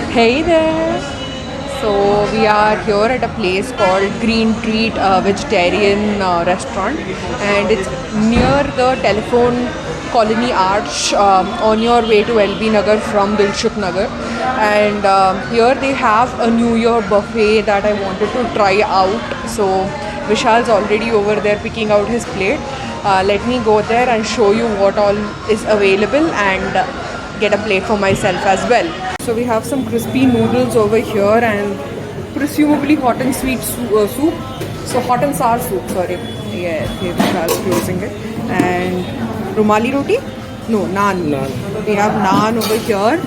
Hey there! So we are here at a place called Green Treat Vegetarian Restaurant, and it's near the Telephone Colony Arch on your way to LB Nagar from Dilshuk Nagar. And here they have a New Year buffet that I wanted to try out. So Vishal's already over there picking out his plate. Let me go there and show you what all is available and get a plate for myself as well. So we have some crispy noodles over here and presumably hot and sweet soup. So hot and sour soup, sorry. Yeah, here Vishal's closing it. And Rumali roti? No, naan. We have naan over here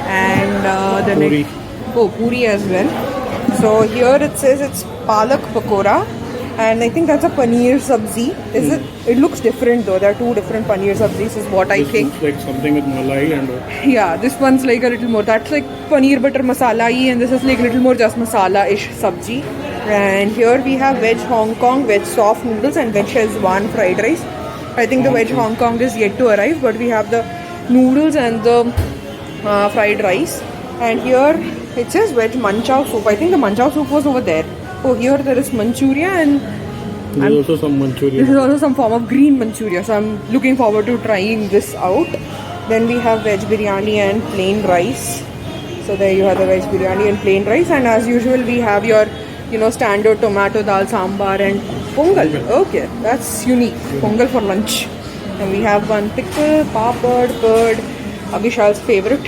and the Puri. Puri as well. So here it says it's palak pakora. And I think that's a paneer sabzi. Is it? It looks different though. There are two different paneer sabzis is what I think. Looks like something with malai and Yeah, this one's like a little more. That's like paneer butter masala-y, and this is like a little more just masala-ish sabji. And here we have veg Hong Kong, veg soft noodles, and veg Szechuan fried rice. I think the veg Hong Kong is yet to arrive, but we have the noodles and the fried rice. And here it says veg manchow soup. I think the manchow soup was over there. Oh, here there is Manchuria and there's also some Manchurian. this is also some form of green Manchuria. So I'm looking forward to trying this out. Then we have veg biryani and plain rice. So there you have the veg biryani and plain rice. And as usual, we have your, standard tomato dal sambar and pongal. Okay, that's unique. Pongal for lunch. And we have one pickle, papad, curd, Avishal's favorite.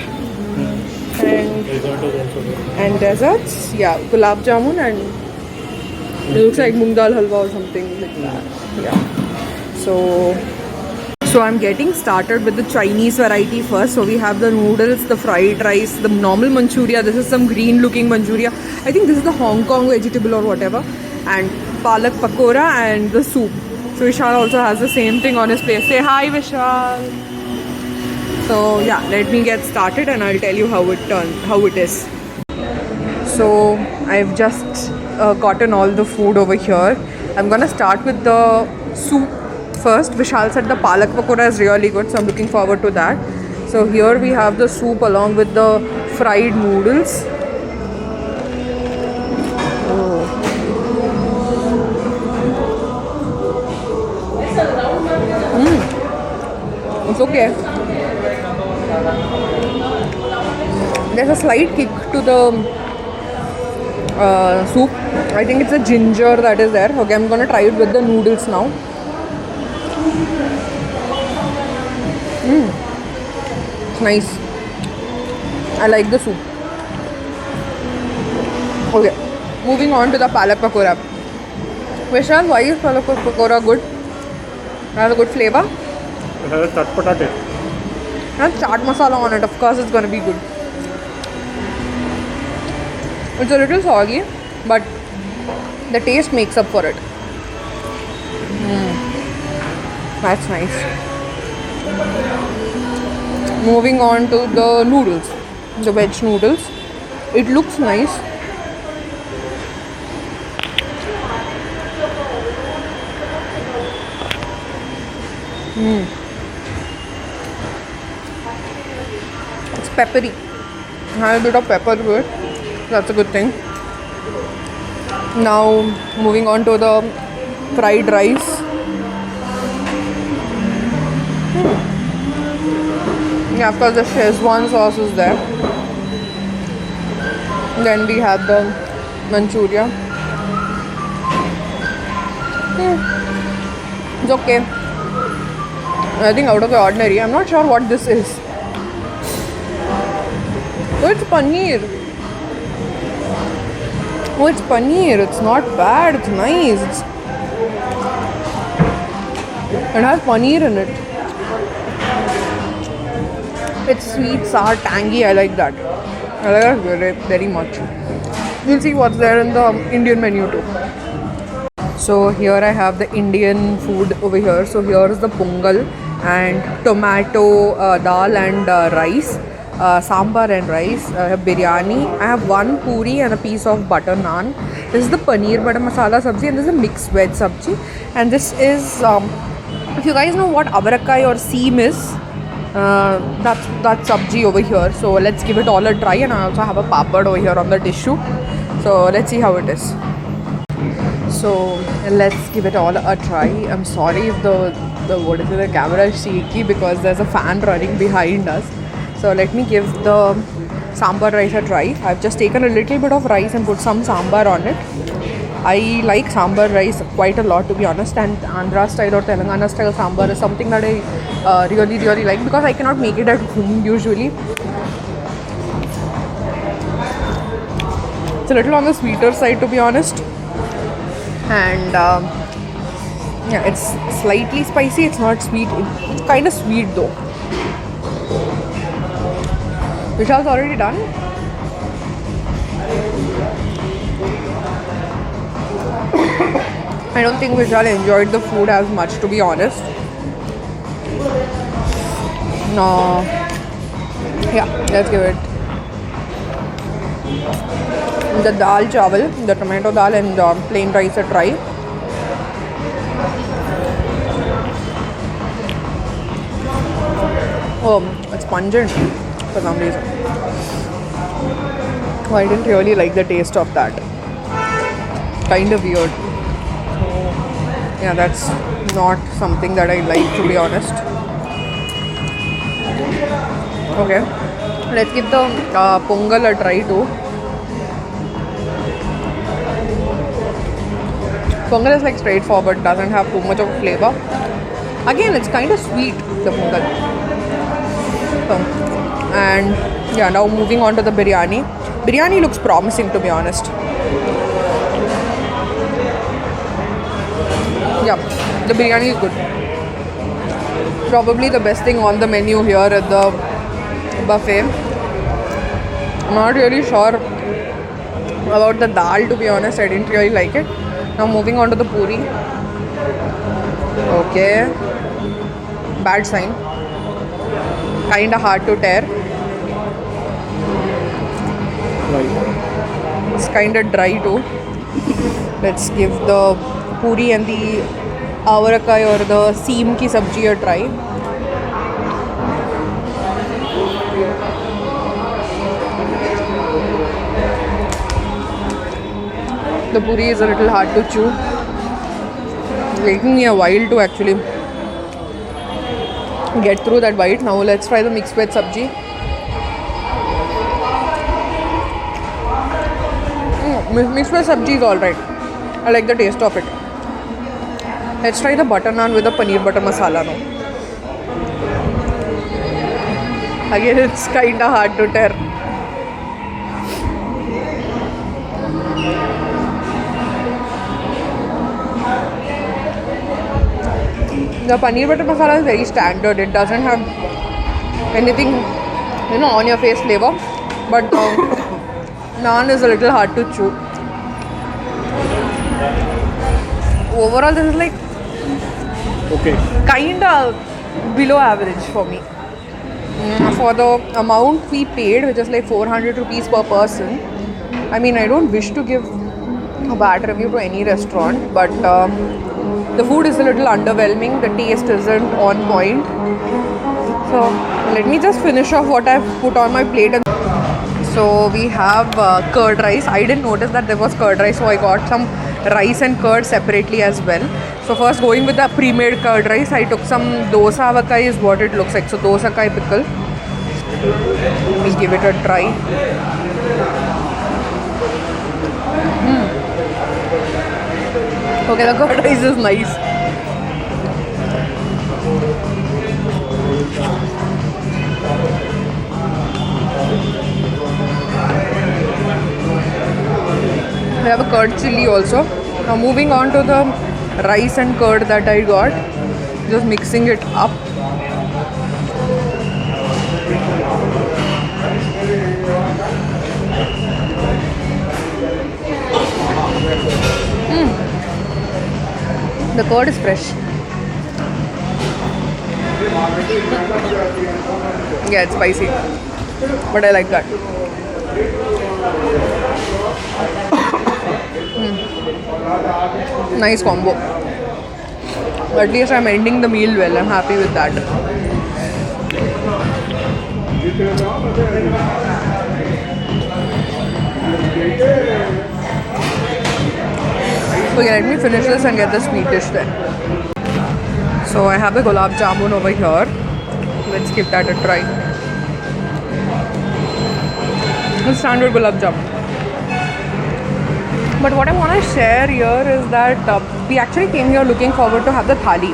And Dessert is also there. and desserts, yeah, gulab jamun and it looks like moong dal halwa or something like that. Yeah. So I'm getting started with the Chinese variety first. So we have the noodles, the fried rice, the normal Manchuria. This is some green looking Manchuria. I think this is the Hong Kong vegetable or whatever. And palak pakora and the soup. So Vishal also has the same thing on his plate. Say hi, Vishal. So yeah, let me get started and I'll tell you how it is. So I've just gotten all the food over here. I'm gonna start with the soup first. Vishal said the palak pakora is really good, so I'm looking forward to that. So here we have the soup along with the fried noodles. Oh. It's okay. There's a slight kick to the soup. I think it's a ginger that is there. Okay, I'm gonna try it with the noodles now. It's nice. I like the soup. Okay, moving on to the palak pakora. Vishal, why is palak pakora good? It has a good flavor. It has a chatpata taste. And chaat masala on it, of course it's gonna be good. It's a little soggy, but the taste makes up for it. That's nice. Moving on to the noodles, the veg noodles. It looks nice. It's peppery. Has a bit of pepper to it. That's a good thing. Now moving on to the fried rice. Yeah, of course the Szechuan sauce is there. Then we have the Manchuria. It's okay. I think out of the ordinary. I'm not sure what this is. Oh, it's paneer. Oh, it's paneer. It's not bad. It's nice. It has paneer in it. It's sweet, sour, tangy. I like that. I like that very, very much. We'll see what's there in the Indian menu too. So here I have the Indian food over here. So here is the pongal and tomato dal and rice. Sambar and rice, I have biryani, I have one puri and a piece of butter naan. This is the paneer butter masala sabji and this is a mixed veg sabji. And this is, if you guys know what avarakai or seam is, That's sabji over here. So let's give it all a try, and I also have a papad over here on the tissue. So let's see how it is. So let's give it all a try. I'm sorry if the camera is shaky because there's a fan running behind us. So let me give the sambar rice a try. I've just taken a little bit of rice and put some sambar on it. I like sambar rice quite a lot, to be honest, and Andhra style or Telangana style sambar is something that I really like because I cannot make it at home usually. It's a little on the sweeter side, to be honest, and yeah, it's slightly spicy. It's not sweet. It's kind of sweet though. Vishal's already done. I don't think Vishal enjoyed the food as much, to be honest. No. Yeah, let's give it. The dal chawal, the tomato dal and plain rice a try. Oh, it's pungent for some reason. Oh, I didn't really like the taste of that. Kind of weird. Yeah, that's not something that I like, to be honest. Okay, let's give the pongal a try too. Pongal is like straightforward, doesn't have too much of flavor. Again, it's kind of sweet, the pongal. So, and yeah, now moving on to the biryani. Biryani looks promising, to be honest. Yeah, the biryani is good. Probably the best thing on the menu here at the buffet. I'm not really sure about the dal, to be honest. I didn't really like it. Now moving on to the puri. Okay, bad sign. Kinda hard to tear. Right. It's kinda dry too. Let's give the puri and the avarakai or the seam ki sabji a try. The puri is a little hard to chew. It's taking me a while to actually get through that bite. Now let's try the mixed veg sabji. Mixed veg sabji is alright. I like the taste of it. Let's try the butter naan with the paneer butter masala now. Again, it's kinda hard to tear. The paneer butter masala is very standard. It doesn't have anything, on your face flavor. But naan is a little hard to chew. Overall, this is like Okay. kinda below average for me. For the amount we paid, which is like 400 rupees per person, I mean, I don't wish to give a bad review to any restaurant, but the food is a little underwhelming. The taste isn't on point. So let me just finish off what I've put on my plate. So we have curd rice. I didn't notice that there was curd rice, so I got some rice and curd separately as well. So first, going with the pre-made curd rice, I took some dosa avakai is what it looks like. So dosa kai pickle. Let me give it a try. Okay, the curd rice is nice. We have a curd chilli also. Now moving on to the rice and curd that I got. Just mixing it up. The curd is fresh. Yeah, it's spicy, but I like that. Nice combo. At least I'm ending the meal well. I'm happy with that. Okay, let me finish this and get the sweet dish then. So I have the gulab jamun over here. Let's give that a try. The standard gulab jamun. But what I want to share here is that we actually came here looking forward to have the thali.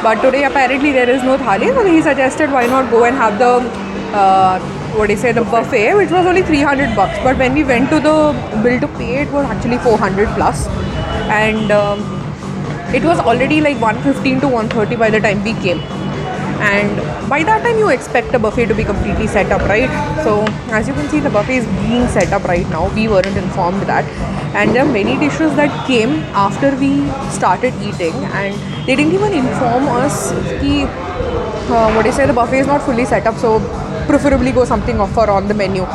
But today apparently there is no thali, so he suggested why not go and have the the buffet, which was only 300 bucks. But when we went to the bill to pay, it was actually 400 plus, and it was already like 115 to 130 by the time we came. And by that time you expect a buffet to be completely set up, right? So as you can see, the buffet is being set up right now. We weren't informed that, and there are many dishes that came after we started eating, and they didn't even inform us ki the buffet is not fully set up, so preferably go something offer on the menu.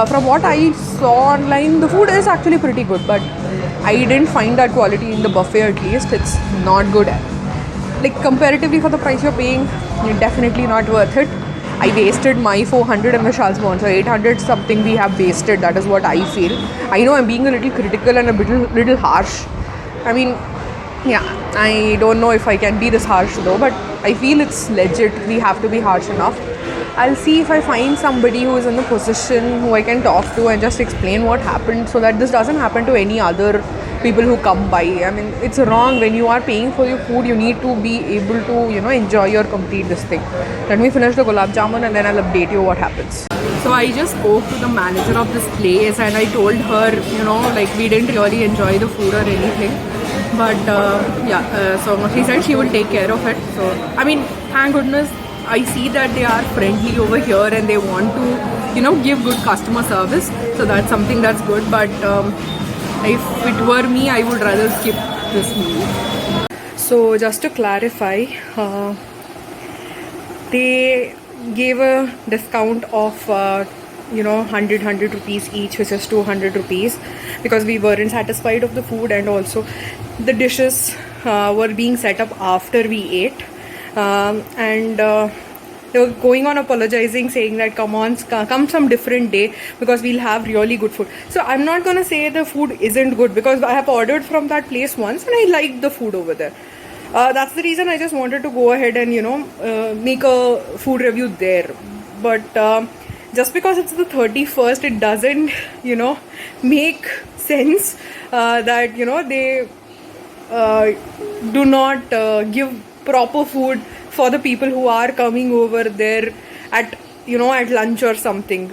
From what I saw online, the food is actually pretty good, but I didn't find that quality in the buffet. At least it's not good. Like comparatively for the price you're paying, definitely not worth it. I wasted my 400 and Vishal's one, so 800 something we have wasted. That is what I feel. I know I'm being a little critical and a little harsh. I mean, yeah, I don't know if I can be this harsh though, but I feel it's legit. We have to be harsh enough. I'll see if I find somebody who is in the position who I can talk to and just explain what happened, so that this doesn't happen to any other people who come by. I mean, it's wrong. When you are paying for your food, you need to be able to, enjoy your complete this thing. Let me finish the gulab jamun and then I'll update you what happens. So I just spoke to the manager of this place and I told her, we didn't really enjoy the food or anything. But so she said she will take care of it. So, I mean, thank goodness I see that they are friendly over here and they want to, give good customer service. So that's something that's good. But if it were me, I would rather skip this meal. So just to clarify, they gave a discount of 100 rupees each, which is 200 rupees, because we weren't satisfied of the food, and also the dishes were being set up after we ate, and they were going on apologizing, saying that come some different day because we'll have really good food. So I'm not gonna say the food isn't good, because I have ordered from that place once and I liked the food over there. That's the reason I just wanted to go ahead and make a food review there. But just because it's the 31st, it doesn't make sense that they do not give proper food for the people who are coming over there at at lunch or something.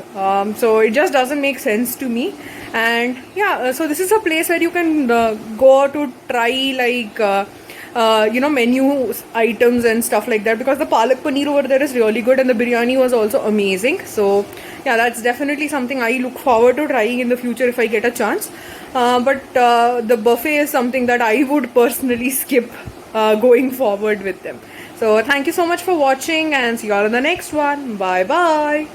So it just doesn't make sense to me. And yeah, so this is a place where you can go to try like menu items and stuff like that, because the palak paneer over there is really good and the biryani was also amazing. So yeah, that's definitely something I look forward to trying in the future if I get a chance. But the buffet is something that I would personally skip going forward with them. So thank you so much for watching and see you all in the next one. Bye bye.